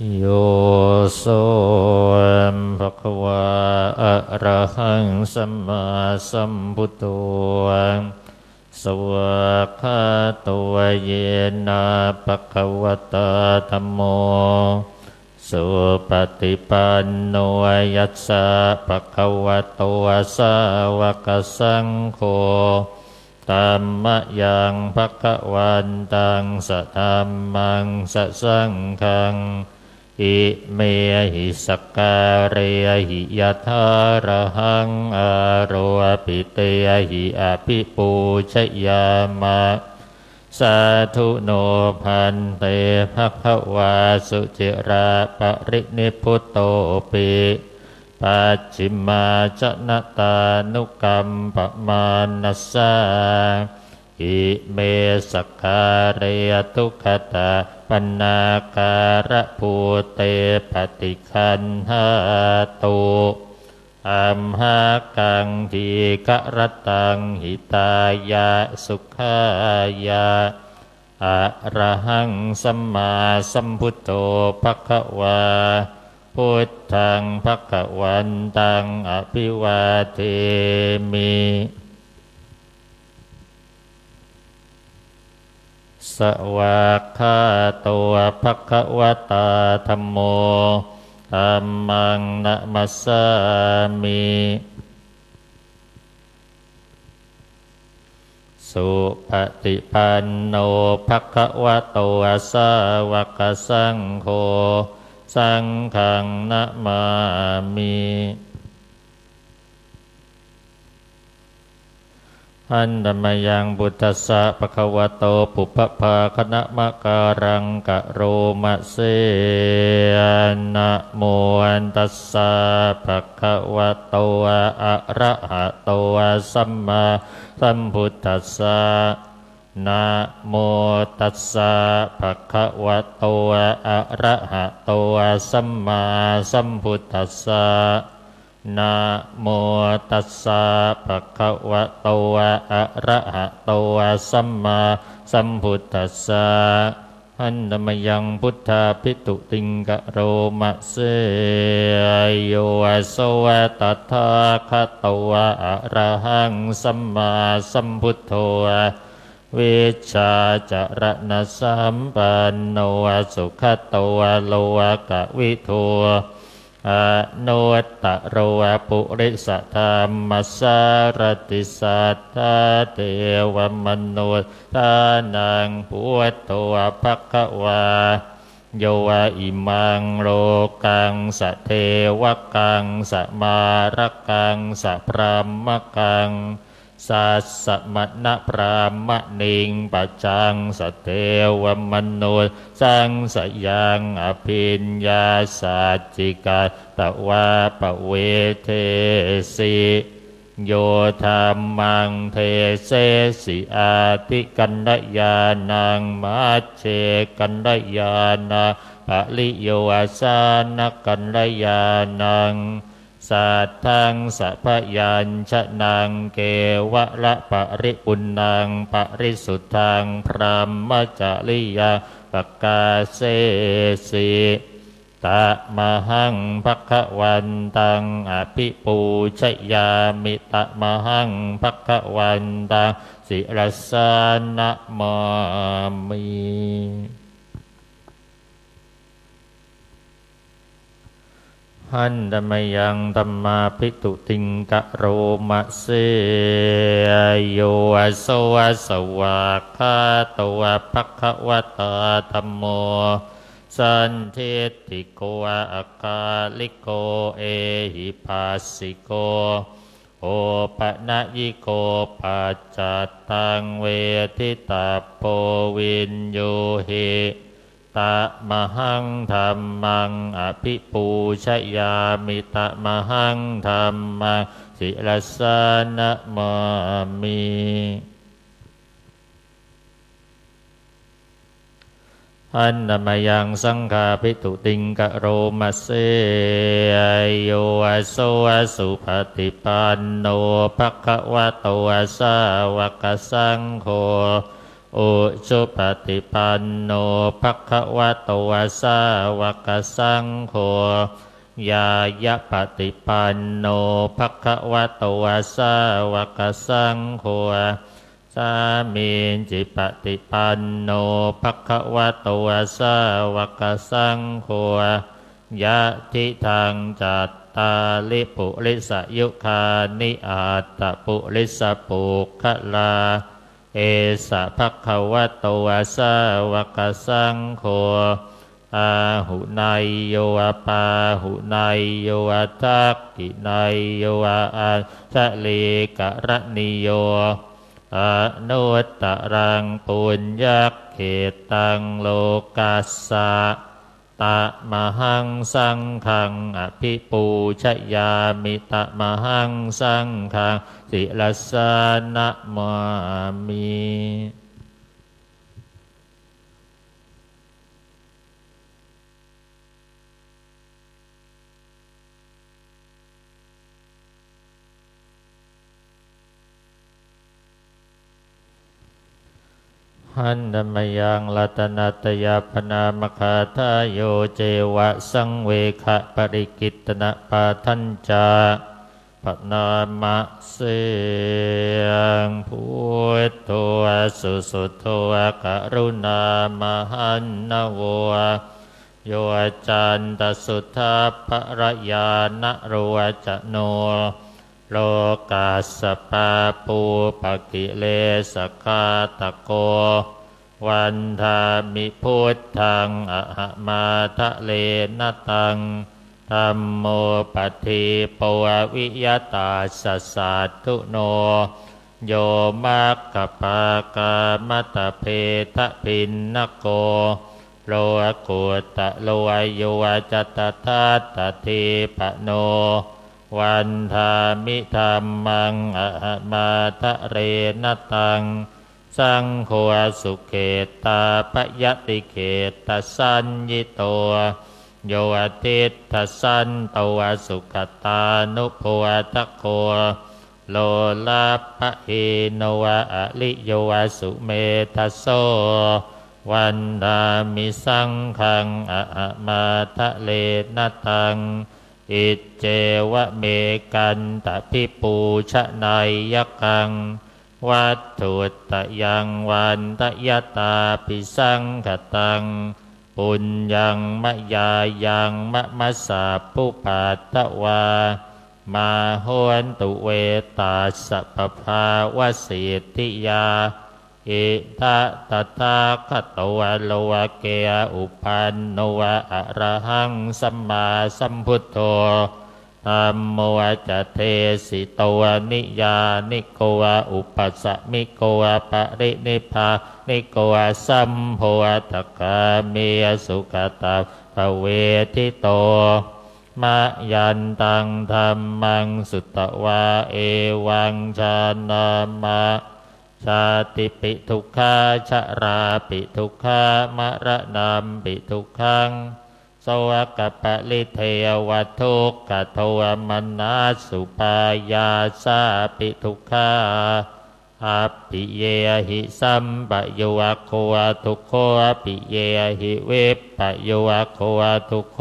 โยโสภะคะวะอะระหังสัมมาสัมพุทโธสวากขาโตเยนะภะคะวะตาธัมโมสุปฏิปันโนยัสสะภะคะวะโตสาวกสังโฆธัมมยังภคะวันตังสะธัมมังสะสังฆังอิเมหิสกการะหิยะถาระหังอาโรปิเตหิอภิปูชยามะสาธุโนพันเตภคะวาสุจิราปรินิพพุตโตปิปัจฉิมาจนตานุกรรมปมานัสสาอิเมสกการะทุกขตาปนาการะภูเตปฏิคันหาตุอัมหากังทีกรตังหิตายะสุขายะอะระหังสัมมาสัมพุทโธภคะวาพุทธังภคะวันตังอภิวาเทมิสวากขาโตภคะวะตาธัมโมธัมมังนะมัสสามิสุปฏิปันโนภคะวะโตสาวกสังโฆสังฆังนะมามิอันธรรมยังบุตตัสสะภะคะวะโตปุพพาคณมะการังกะโรมะเสนะโมตัสสะภะคะวะโตอะระหะโตสัมมาสัมพุทธัสสะนะโมตัสสะภะคะวะโตอะระหะโตสัมมาสัมพุทธัสสะนะโมตัสสะภะคะวะโตอะระหะโตสัมมาสัมพุทธัสสะหันธมยังพุทธาภิตุติงกะโรมะเสยโยโสตถาคตวะอะระหังสัมมาสัมพุทโธวิชาจารณสัมปันโนสุขโตโลกวิทูอนุตตะโรปุริสธรรมสารติสัทธาเทวมนุษย์ทานังพุทโธภคะวาโยวะอิมังโลกังสะเทวกังสะมารกังสะพรหมกังสัสสะมณะพรามณิงปัจจังสเทวมนุษย์สังสยังอภิญญาสัจจิกาตวะปะเวเทสิโยธรรมังเทเสสิอาติกันดยานังมัจเจกันดยานาปะลิโยอาสานกันดยานังสัทธังสัพยัญชนะเกวะละปริปุณังปริสุทธังพรหมจริยาปกาเสสิตะมหังภคะวันตังอภิปูชยามิตะมหังภคะวันตังศิรสานะมามิหันธมยังธัมมาภิตุติงกะโรมะเสยโยโสสวากขาโตภคะวะตาธัมโมสันทิติโกอะกาลิโกเอหิปัสสิโกโอปะนะยิโกปัจจัตตังเวทิตาโพวินโยหิตะมหังธัมมังอภิปูชยามิตะมหังธัมมังศิรสานะมามิอันนมยังสังฆาภิตุติงกะโรมะเสยโยโสสุปฏิปันโนภคะวะโตสาวกสังโฆ อุชุปฏิปันโนภควะโตสาวกสังโฆยายะปฏิปันโนภควะโตสาวกสังโฆสามีจิปฏิปันโนภควะโตสาวกสังโฆยะทิทังจัตตาลิปุริสยุคานิอาตตปุริสปุคลาเอสะภควะโตสาวกสังโฆอาหุนายโยปาหุนายโยทักขินายโยอาสะเลกะระนิโยอนุตตรังปุญญเขตังโลกัสสะตะมหังสังฆังอภิปูชยามิตะมหังสังฆังศิลสานะมามิหันธมยังรัตนัตยาปนามคาทายโยเจวะสังเวขะปริกิตนะปาทัญจาปนามะเสียงพุทโธสุสุโธกรุณามหันนะโวโยจันตสุทธาภรยานะโรจโนโลกาสปาปูปกิเลสคาตโกวันธามิพุทธังอหมาทะเลนตังธัมโมปฏิปววิยตาสัสสัตถุโนโยมัคคปากามตเพทะพินนโกโลกุตะโลโยวจัตทัตตทิปโนวันธามิธัมมังอหมาทะเรนตังสังโฆสุเขตาปยติเขตสัญญิโตโยทิตถสันตวสุขตานุภวทโกโลลาภหิโนวะอลิโยวสุเมทัสโสวันธามิสังฆังอหมาทะเลนตังอิเจวะเมกันตพิปูชนายยกังวัตถุตยังวันตยตาปิสังขตังปุญญังมะยายังมะมัสสะปุปัตตวามาโหนตุเวตาสัพพาวสิทธิยาอิทะตถาคตวะโลวะเกยอุปันโนวะอะระหังสัมมาสัมพุทโธธัมโมจเทสิโตนิยานิโกวะอุปัสสมิโกวะปรินิพพานิโกวะสัมโพธกาเมสุขตาภเวทิโตมะยันตังธัมมังสุตวาเอวังชานามะชาติปิทุกขาชราปิทุกขามรณะปิทุกขังสวากปะลิเทวทุกขโทมนัสสุปายาสาปิทุกขาอัปปิเยหิสัมปะโยวะโควะทุกโขอัปปิเยหิเวปปะโยวะโควะทุกโข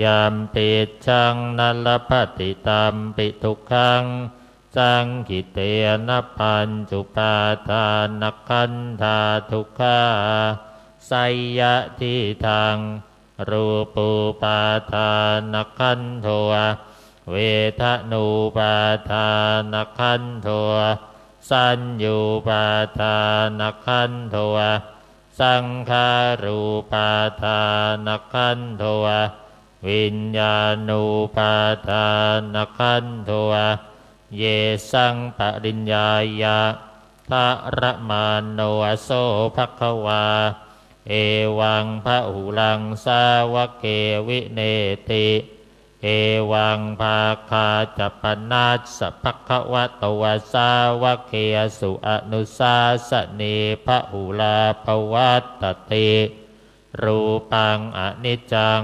ยามปิชังนัลปฏิตัมปิทุกขังสังขิเตนะปัญจุปาทานขันธาทุกขาไสยะทิทังรูปูปาทานขันโทเวทนูปาทานขันโทสัญญูปาทานขันโทสังขารูปาทานขันโทวิญญาณูปาทานขันโทเยสังปริญญายะทะระมาโนโสภควาเอวังพระหุลังสาวกเกวิเนติเอวังภาคาจัปนัสสะภควะโตสาวกเกสุอนุสาสเนพระหุลาภวัตติรูปังอนิจจัง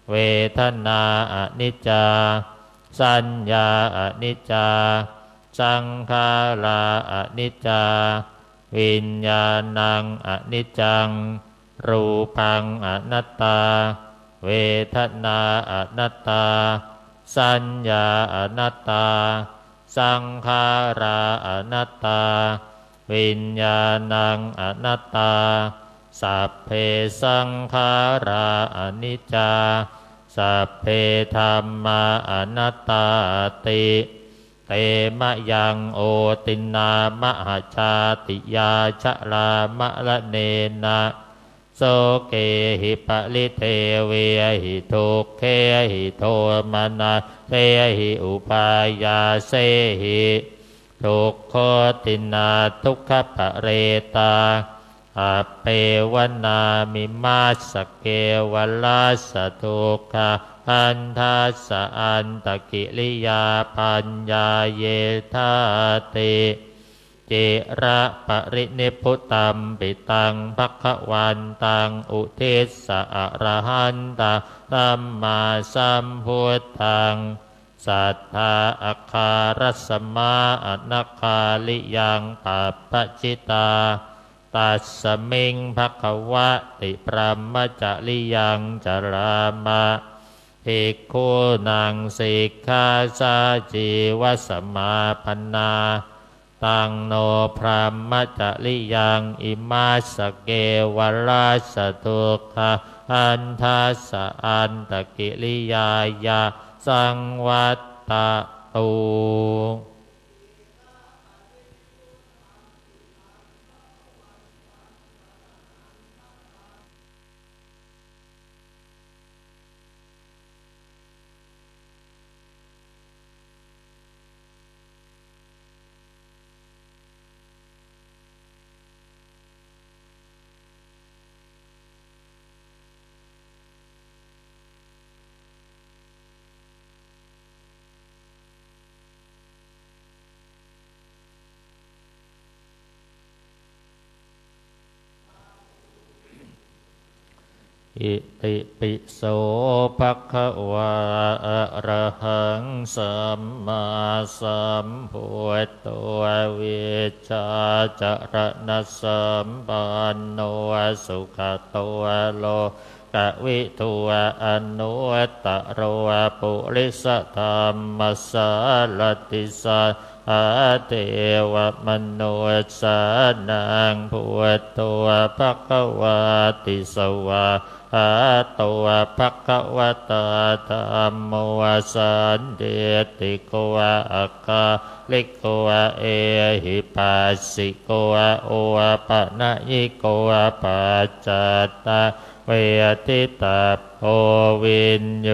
เวทนาอนิจจาสัญญาอนิจจาสังขาราอนิจจา วิญญาณังอนิจจังรูปังอนัตตาเวทนาอนัตตาสัญญาอนัตตาสังขาราอนัตตาวิญญาณังอนัตตาสัพเพสังขาราอนิจจาสัพเพธัมมาอนัตตาติเตมะยังโอตินามหาชาติยาชะลามะละเนนะโสเกหิปะลิเทเวหิทุกเขหิโทมนาเทหิอุปายาเสหิทุกขตินาทุกขปะเรตาอเปวนามิมาสเกวลาสทุกขอันทัสสะอันตกิริยาปัญญาเยธาติจิระปรินิพพุตัมปิตังภคะวันตังอุทิสสะอรหันตังสัมมาสัมพุทธังสัทธาอัคคารัสมาอนัคคาลิยังปัปปจิตาตัสสมิงภควติปรมจาริยังจรามะภิกขุนังสิกขาสาจีวสมาปนาตังโนพรหมจาริยังอิมาสเกวลาสทุกขอันทัสสะอันตกิริยายาสังวัตตตุอิติปิโสภะคะวะอะระหังสัมมาสัมพุทโธวิชชาจรณะสัมปันโนสุขโตโลกวิทูอนุตตโรปุริสธรรมสารติสาอาเทวมนุสานังพุทโธภควาติสวาอาโตภควตาธัมโมสันเดติโกอัคคาลิโกเอหิปัสสิโกโอปะนะยิโกปัจจัตตาเวทิตาโอวินโย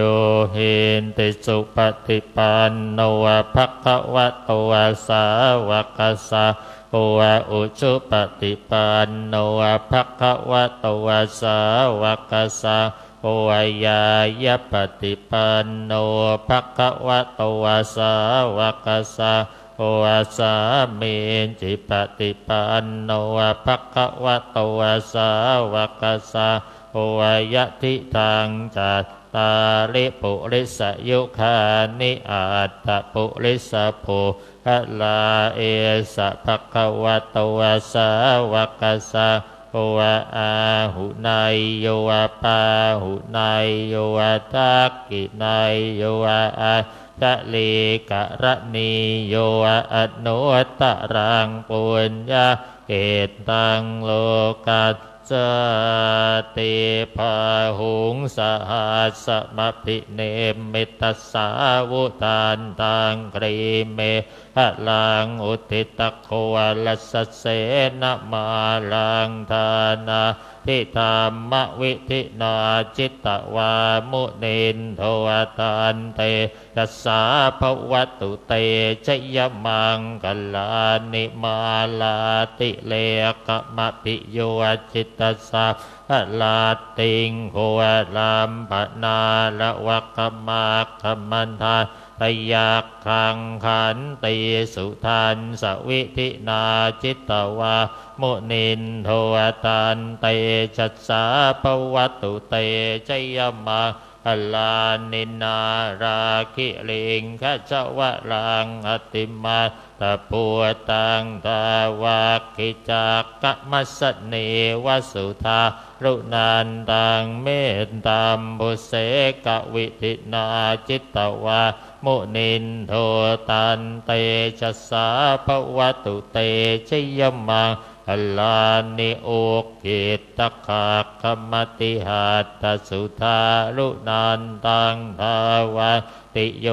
หินติสุปฏิปันโนภควโตสาวกสังโฆอุชุปฏิปันโนภควโตสาวกสังโฆยายปฏิปันโนภควโตสาวกสังโฆสามีจิปฏิปันโนภควโตสาวกสังโฆยะทิทังจัตตาริปุริสยุคานิอัตตปุริสภูหลาเอสะภควโตสาวกสังโฆอาหุนายโยปาหุนายโยทักกินายโยอาทะเลกะระนีโยอนุตตรังปุญญาเกตังโลกัสสติภาหุงสหัสสมภิเนมิตสาวุทานตังกรีเมหลังอุทิตโควลัสเสนมาลังทานาทิธรรมวิธินาจิตตวามุนินโทตันเตยัสสาภวตุเตชยมังกัลลานิมาลาติเลกมะปิโยจิตตสาลาติงโคลัมปนาละวะกมาคมันทาตยักขังขันติสุทันสวิธินาจิตตวามุนินโทตันเตชัสสาภวตุเตชยมัง อลานินาราคิลิงขจวะลังอติมาตะปัวตังทาวากิจักกะมัสสเนวสุธารุนันตังเมตตัมบุเสกวิธินาจิตตวามุนินโทตันเตชะสาภวตุเตชยมังอลานิโอกิตตะขะคมติหัตตสุธารุนันตังทาวาติโย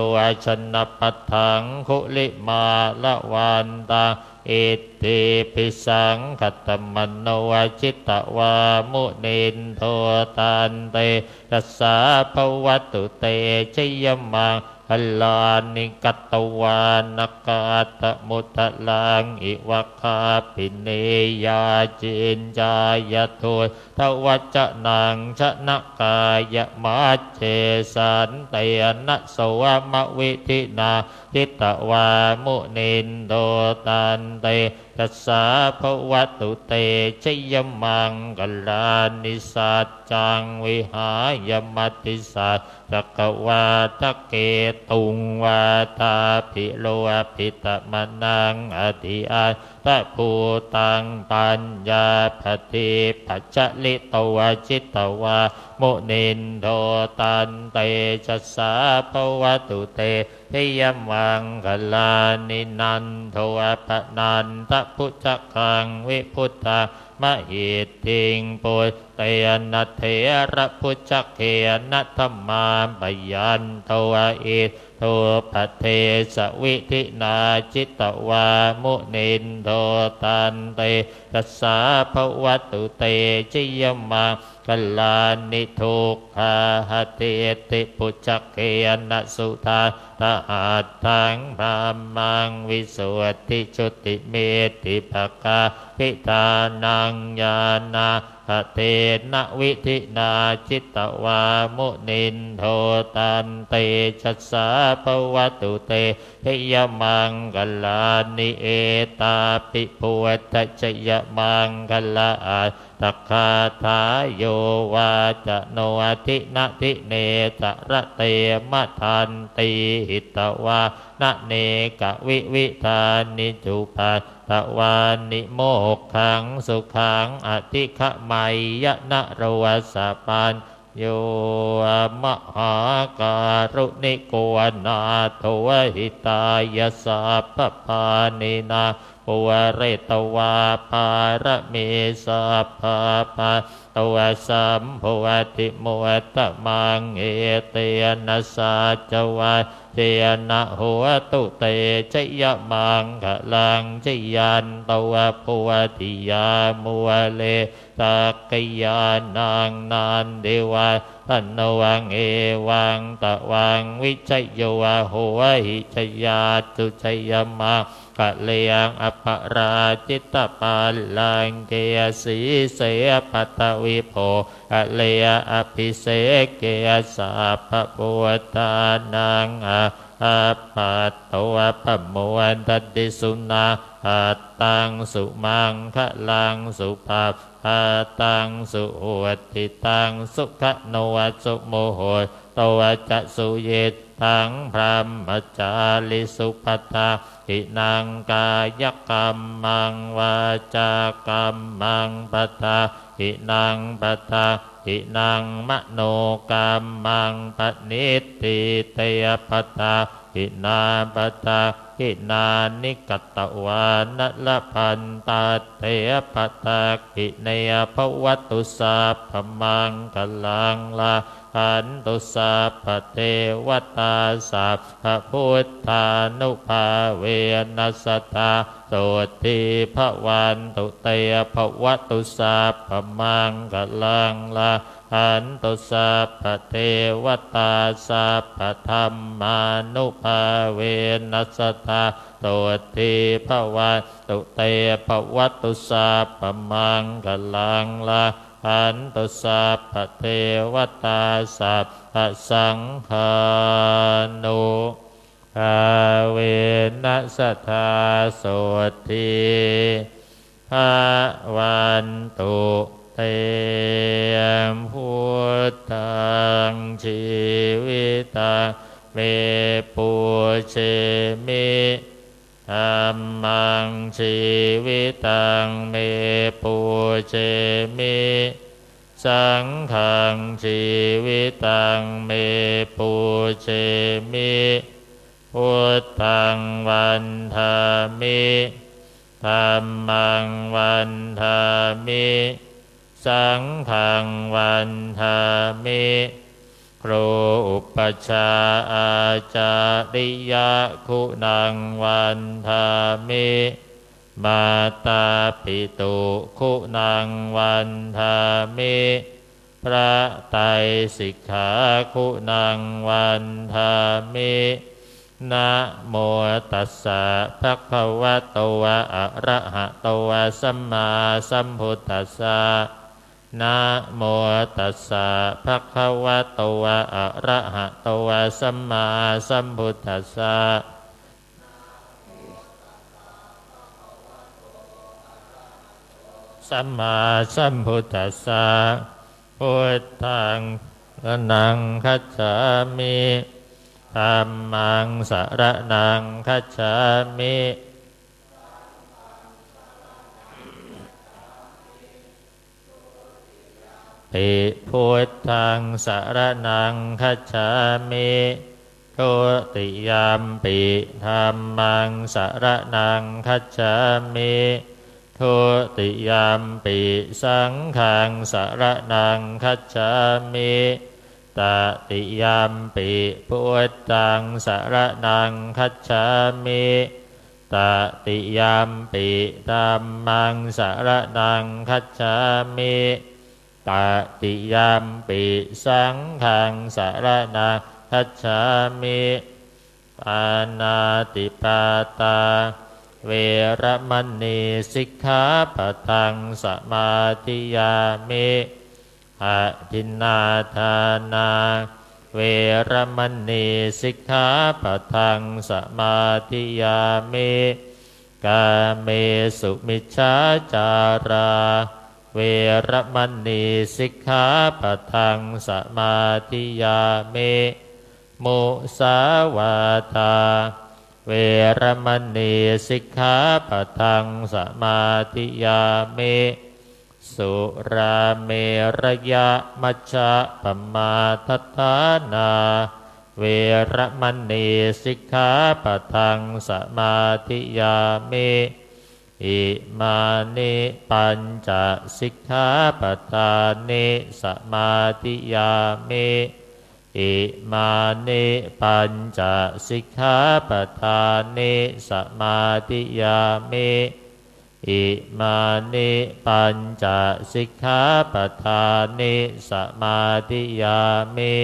ชนะปัฏฐังคุลิมาละวันตังอิทธิปิสังขตมโนวจิตตวามุนินโทตันเตตัสสะภวตุเตชยมังอลานิกัตตวานกาตมุตลังอิวะคาปิเนยาจินจายทุทวัจนังชนะกายมัจเจสันเตนะโสมวิธินาจิตตวามุนินโทตันเตตัสสะภวตุเตชยมังกัลลานิสัจจังวิหายมัตติสัจจักวาทะเกตุงวาทาภิโลภิตมนังอธิอาตะภูตังปัญญาปฏิปัจจลิตวจิตตวามุนินโทตันเตชัสสะภวตุเตเทยมังกัลลานินันโทปนันตพุทธคังวิพุทธมหิตติงปุตเตนะเถระพุทธเขนะธรรมาปยันโทอิโทปเทสวิธินาจิตตวามุนินโทตันเตตัสสะภวตุเตชยมังกัลลานิทุกขาหติติปุจจเกนะสุธาตหัตถังพรามังวิสุทธิชุติเมติภกาภิทานังญาณาเทนะวิธินาจิตตวามุนินโทตันเตชัสสะภวตุเตเทยมังกัลลานิเอตาปิปุวัตชยมังกัลลาตัคคาทาโยวาจะโนทินะทิเนจระเตมะทันติหิตวานะเนกวิวิธานิจุปัตตวานิโมกขังสุขังอธิขมัยยะนะโรวสปันโยมหาการุณิโกนาโทหิตายาสัพพปานินาปุเรตวาปารมีสัพพปะตวสัมภวติมุตตมังเอเตนะสัจวะเจนะหัวตุเตชยมังกะลังชยันตวปุวติยามุเลตักกยานังนันเดวะตันวังเอวังตะวังวิชยโยวะหัวหิชยาตุชยมังกะเลยังอปราจิตตปัลลังเกยสีเสปัตวิโภกะเลยอภิเสกเกยสัพพปุตตานังอาปัตตวะปะโมวันตติสุนาอัตตังสุมังคะลังสุภาพอัตตังสุโหติตังสุขโนวัสุโมโหตวะจะสุเยตังพรหมจาริสุปัตตาหินังกายกรรมังวาจากรรมังปัตตาหินังปัตตาหินังมโนกรรมังปณิตติเตยปัตตาหินาปัตตาหินานิกัตตวานละพันตาเทปัตตาหิเนยภวตุสัพพมังกัลลังลาขันตุสัพพเทวตาสัพพพุทธานุภาเวนัสตาโสติภวันตุเตภวตุสัพพมังกัลลังลาขันตุสัพพเทวตาสัพพธรรมานุภาเวนัสตาโสติภวันตุเตภวตุสัพพมังกัลลังลาขันตุสัพพเทวตาสัพพสังฆานุภาเวนัสตาโสติภวันตุเตมพุทธังชี เมปุเชมิธัมมังชีวิตังเมปุเชมิสังฆังชีวิตังเมปุเชมิพุทธังวันทามิธัมมังวันทามิสังฆังวันทามิครูอุปชฌาย์อาจาริยะคุณังวันทามิมาตาปิตุคุณังวันทามิพระไตรสิกขาคุณังวันทามินะโมตัสสะภะคะวะโตอะระหะโตสัมมาสัมพุทธัสสะนะโมตัสสะภะคะวะโตอะระหะโตสัมมาสัมพุทธัสสะสัมมาสัมพุทธัสสะพุทธังสรณังคัจฉามิธัมมังสรณังคัจฉามิปิพุทธังสรณังคัจฉามิทุติยัมปิธัมมังสรณังคัจฉามิทุติยัมปิสังฆังสรณังคัจฉามิตติยัมปิพุทธังสรณังคัจฉามิตติยัมปิธัมมังสรณังคัจฉามิตติยัมปิสังฆังสรณังคัจฉามิปานาติปาตาเวรมณีสิกขาปะทังสมาธิยามิอะทินนาทานาเวรมณีสิกขาปะทังสมาธิยามิกาเมสุมิจฉาจาราเวรมณีสิกขาปะทังสมาธิยามิมุสาวาทาเวรมณีสิกขาปะทังสมาธิยามิสุราเมรยะมัชฌะปมาทัฏฐานาเวรมณีสิกขาปะทังสมาธิยามิอิมานิปัญจสิกขาปทานิสมาธิยามิอิมานิปัญจสิกขาปทานิสมาธิยามิอิมานิปัญจสิกขาปทานิสมาธิยามิ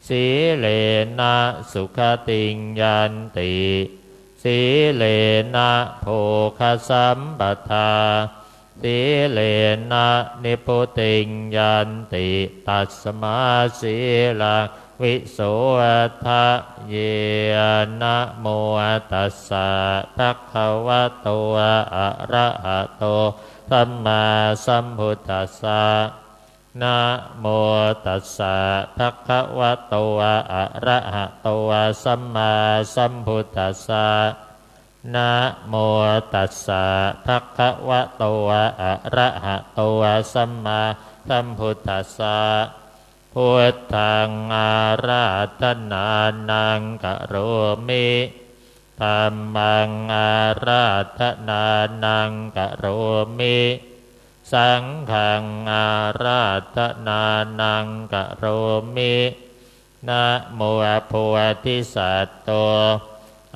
สีเลนะสุขติงยันติสีเลนะโภคสัมปทาสีเลนะนิพุติงยันติตัสมาสีลังวิโสทะเยนะโมตัสสะภะคะวะโตอะระหะโตสัมมาสัมพุทธัสสะนะโมตัสสะภะคะวะโตอะระหะโตสัมมาสัมพุทธัสสะนะโมตัสสะภะคะวะโตอะระหะโตสัมมาสัมพุทธัสสะพุทธังอาราธนานังกะโรมิธัมมังอาราธนานังกะโรมิสังฆังอาราธนานังกะโรมินะโมโพธิสัตโต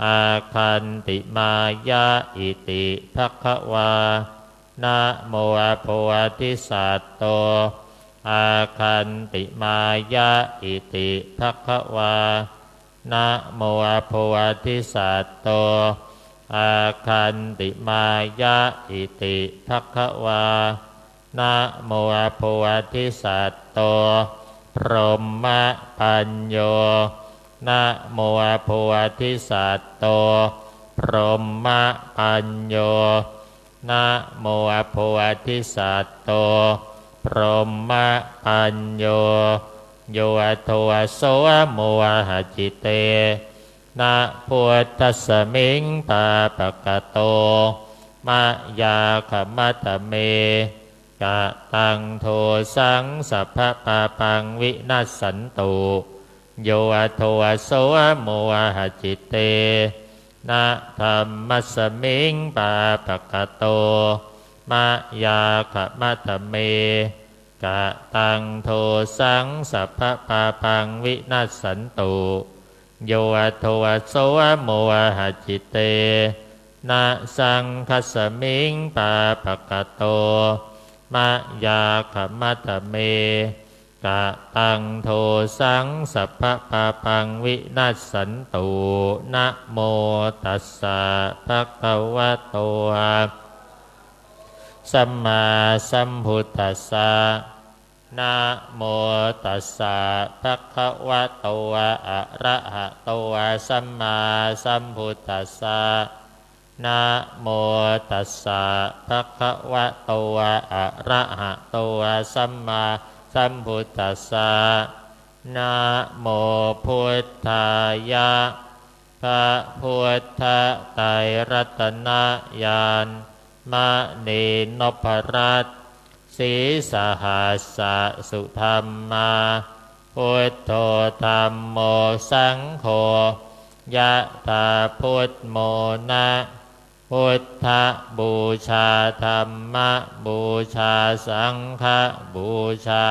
อาคันติมายะอิติภควานะโมโพธิสัตโตอาคันติมายะอิติภควานะโมโพธิสัตโตอาคันติมายะอิติภควานะโมโพธิสัตโตพรหมปัญโยนะโมโพธิสัตโตพรหมปัญโยนะโมโพธิสัตโตพรหมปัญโย โยโทโสโมหะจิเตนะพุทธัสสมิงปาปะกะโตมะยาขมัตเมกะตังโทสังสัพพะปาปังวินัสสันตุโยโทโสโมหะจิเตนะธัมมัสสมิงปาปะกะโตมะยาขมัตเมกะตังโทสังสัพพะปาปังวินัสสันตุโยโทโสโมหะจิเตนะสังคัสสมิงปาปะกะโตมะยาขมัตเมกะตังโทสังสัพพะปาปังวินัสสันตุนะโมตัสสะภะคะวะโตสัมมาสัมพุทธัสสะนะโมตัสสะภะคะวะโตอะระหะโตสัมมาสัมพุทธัสสะนะโมตัสสะภะคะวะโตอะระหะโตสัมมาสัมพุทธัสสะนะโมพุทธายะพระพุทธไตรรัตนญาณมณีนพรัตน์ศรีสหัสสะสุธรรมาพุทโธธัมโมสังโฆยะถาพุทโมนะพุทธบูชาธัมมบูชาสังฆบูชา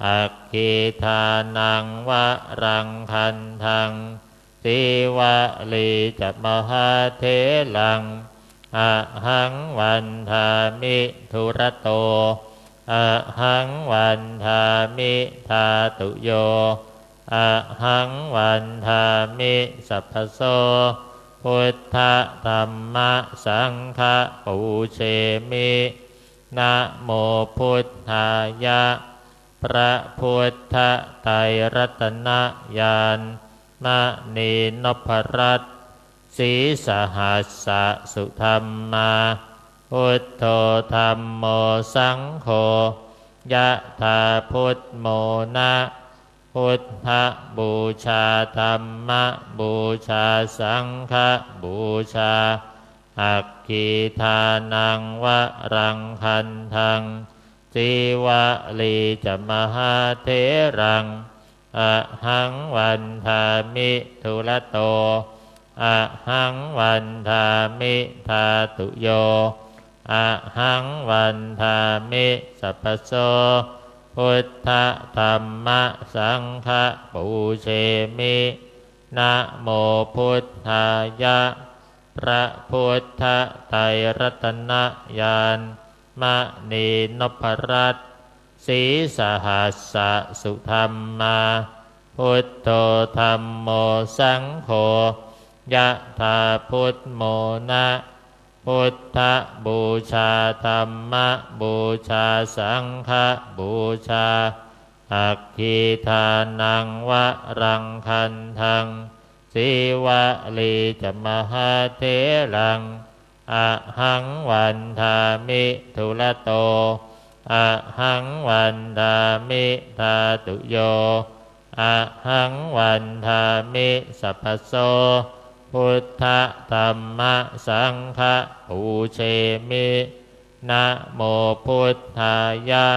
อัคคีทานังวะรังคันทังติวะลีจัมหาเถลังอะหังวันทามิธุระโตอะหังวันทามิธาตุโยอะหังวันทามิสัพพโสพุทธธัมมะสังฆปูเชมินะโมพุทธายะพระพุทธไตรรัตนญาณมณีนพรัตน์ศรีสหัสสะสุธรรมาพุทโธธัมโมสังโฆยะถาพุทโมนะพุทธบูชาธัมมบูชาสังฆบูชาอัคคีทานังวะรังคันทังจีวะลีจัมหาเถรังอะหังวันทามิธุระโตอะหังวันทามิธาตุโยอะหังวันทามิสัพพโสพุทธธัมมะสังฆปูเชมินะโมพุทธายะพระพุทธไตรรัตนญาณมณีนพรัตน์ศรีสหัสสะสุธรรมาพุทโธธัมโมสังโฆยะถาพุทโมนะพุทธบูชาธัมมบูชาสังฆบูชาอัคคีทานังวะรังคันทังสีวะลีจัมหาเถลังอะหังวันทามิธุระโตอะหังวันทามิธาตุโยอะหังวันทามิสัพพโสพุทธธัมมสังฆปูเชมินะโมพุทธายะ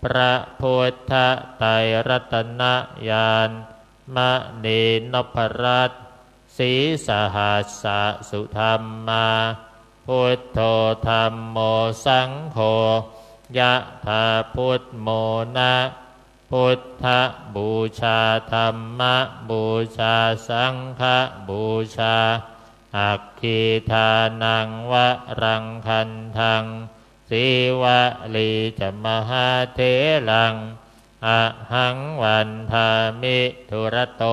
พระพุทธไตรรัตนญาณมณีนพรัตน์ศรีสหัสสะสุธรรมาพุทโธธัมโมสังโฆยะถาพุทโมนะพุทธบูชาธัมมบูชาสังฆบูชาอัคคีทานังวะรังคันทังสีวะลีจัมหาเถลังอะหังวันทามิธุระโต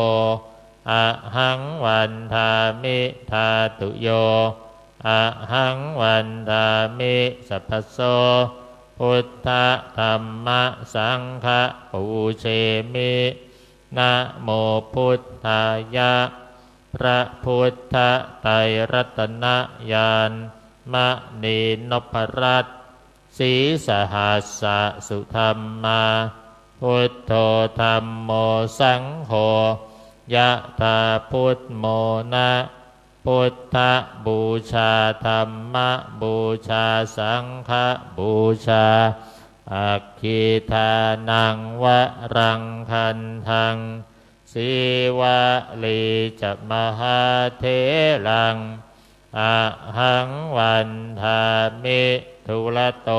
อะหังวันทามิธาตุโยอะหังวันทามิสัพพโสพุทธธัมมสังฆปูเชมินะโมพุทธายะพระพุทธไตรรัตนญาณมณีนพรัตน์ศรีสหัสสะสุธรรมา พุทโธธัมโมสังโฆยะถาพุทโมนะพุทธบูชาธัมมบูชาสังฆบูชาอัคคีทานังวะรังคันทังสีวะลีจะมหาเถรังอะหังวันทามิทุระโต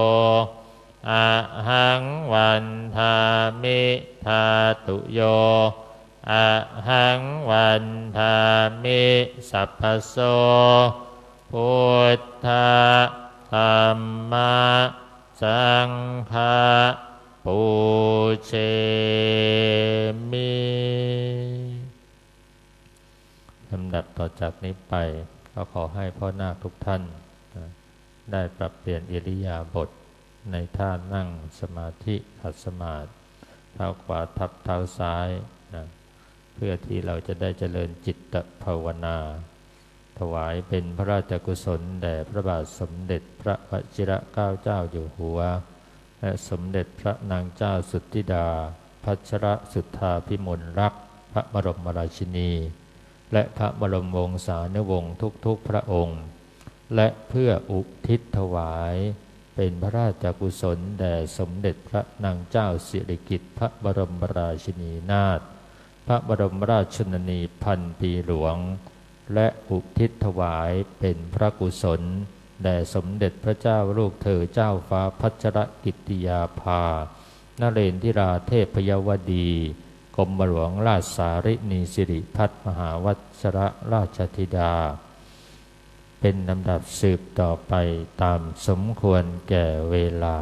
อะหังวันทามิทาตุโยอะหังวันทามิสัพพโสพุทธธัมมะสังฆะปูเชมิลำดับต่อจากนี้ไปก็ขอให้พ่อนาคทุกท่านได้ปรับเปลี่ยนอิริยาบถในท่านั่งสมาธิขัดสมาธิเท้าขวาทับเท้าซ้ายนะเพื่อที่เราจะได้เจริญจิตภาวนาถวายเป็นพระราชกุศลแด่พระบาทสมเด็จพระวชิรเกล้าเจ้าอยู่หัวและสมเด็จพระนางเจ้าสุทธิดาพัชรสุทธาภิมลรักษ์พระบรมราชินีและพระบรมวงศานุวงศ์ทุกๆพระองค์และเพื่ออุทิศถวายเป็นพระราชกุศลแด่สมเด็จพระนางเจ้าสิริกิติ์พระบรมราชินีนาถพระบรมราชชนนีพันปีหลวงและอุทิศถวายเป็นพระกุศลแด่สมเด็จพระเจ้าลูกเธอเจ้าฟ้าพัชรกิติยาภานเรนทิราเทพยวดีกรมหลวงราชสารินีสิริพัฒมหาวัชรราชธิดาเป็นลำดับสืบต่อไปตามสมควรแก่เวลา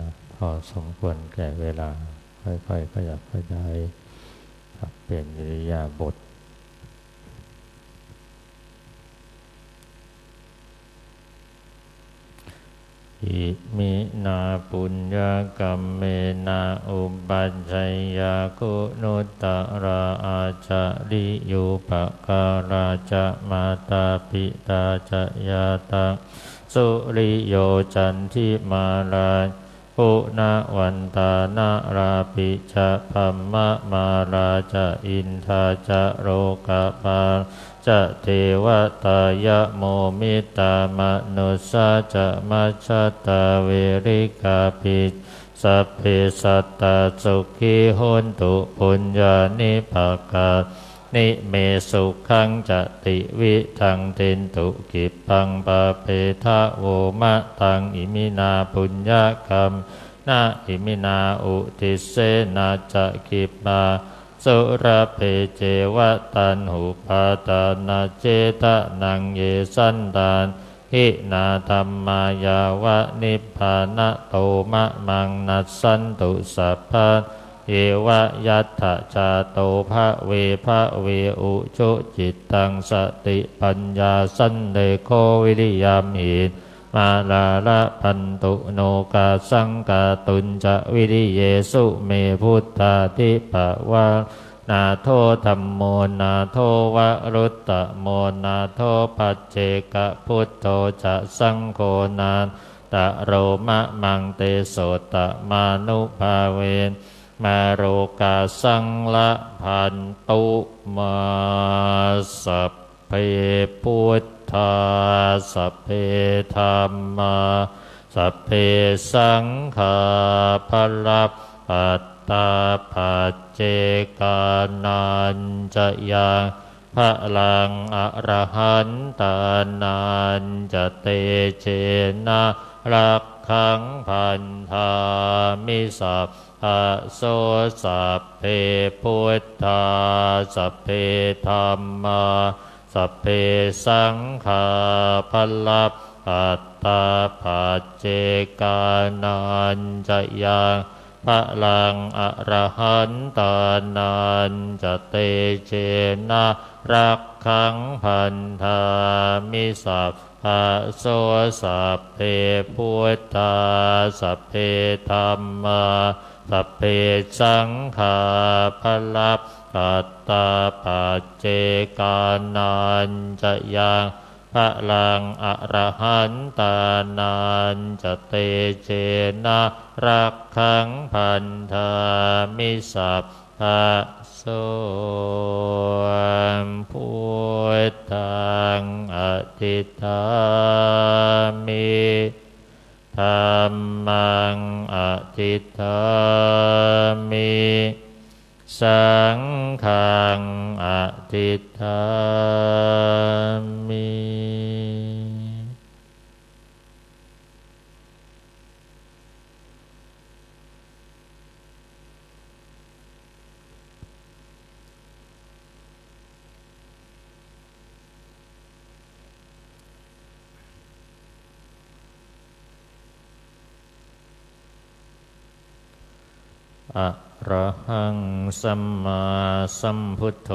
นะพอสมควรแก่เวลาค่อยๆขยับขยายปรับเปลี่ยนอิริยาบถอิมินาปุญญกรรมเมนะอุปัชฌัยยาคุนุตตระอาจาริยุปการาจะมาตาปิตาจะยาตังสุริโยจันทิมาลาปุณวันตานาราปิจะพัมมะมาราจะอินทาจะโรกะปาจะเทวตายะโมมิตามนุสสาจะมัชฌะตาเวริกาปิสัพเพสัตตาสุขีโหนตุปุญญานิภกานิเมสุขังจติวิทังเตนตุกิปังปะเปทะโวมะตังอิมินาปุญญกรรมนาอิมินาอุทิเสนาจะกิปาสุรเพเจวะตันหุปาตานาเจตะนังเยสันดานหินาธัมมายาวะนิพพานะโตมะมังนัสสันตุสัพพะเยวะยัตถะจาโตภะเวอุจุจิตตังสติปัญญาสันเดโควิริยามหิมาลาละพันตุโนกาสังกาตุนจะวิริเยสุเมพุทธาทิปะวะนาโทธัมโมนาโทวะรุตตะโมนาโทปัจเจกพุทโธจะสังโฆนาตะโรมะมังเตโสตะมานุภาเวนมาโรกาสังละพันตุมาสัพเพพุทธาสัพเพธัมมาสัพเพสังฆาภลัพปัตตาปัจเจกานันจะยังพระลังอรหันตานันจะเตเชนะรักขังพันธามิสัพพะโสสัพเพพุทธาสัพเพธัมมาสัพเพสังฆาภลัพปัตตาปัจเจกานันจะยังพระลังอรหันตานันจะเตเชนะรักขังพันธามิสัพพะโสสัพเพพุทธาสัพเพธัมมาสัพเพสังฆาภลัพปัตตาปัจเจกานันจะยังพระลังอรหันตานันจะเตเชนะรักขังพันธามิสัพพะโสพุทธังอทิฏฐามิธัมมังอทิฏฐามิสังฆังอทิฏฐามิอะระหังสัมมาสัมพุทโธ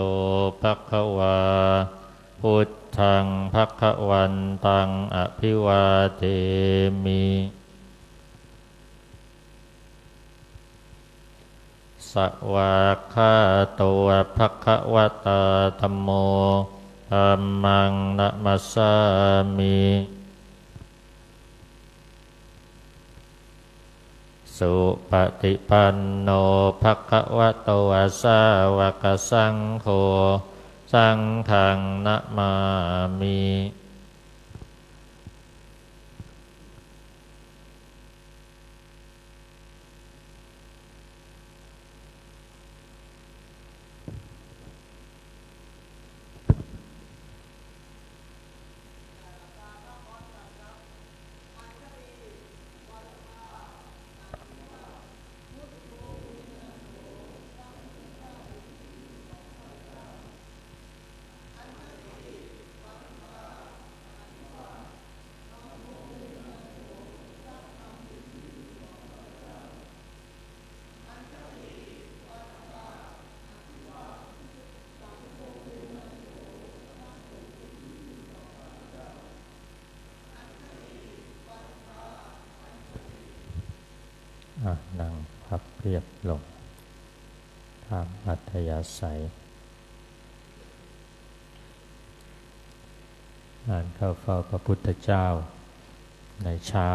ภควาพุทธังภควันตังอภิวาเทมิสวากขาโตภควตาธัมโมธัมมังนะมัสสามิสุปฏิปันโนภควโตสาวกสังโฆสังฆังนะมามิ นั่งพับเพียบลงตามอัธยาศัยเข้าเฝ้าพระพุทธเจ้าในเช้า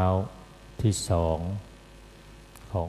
ที่2ของ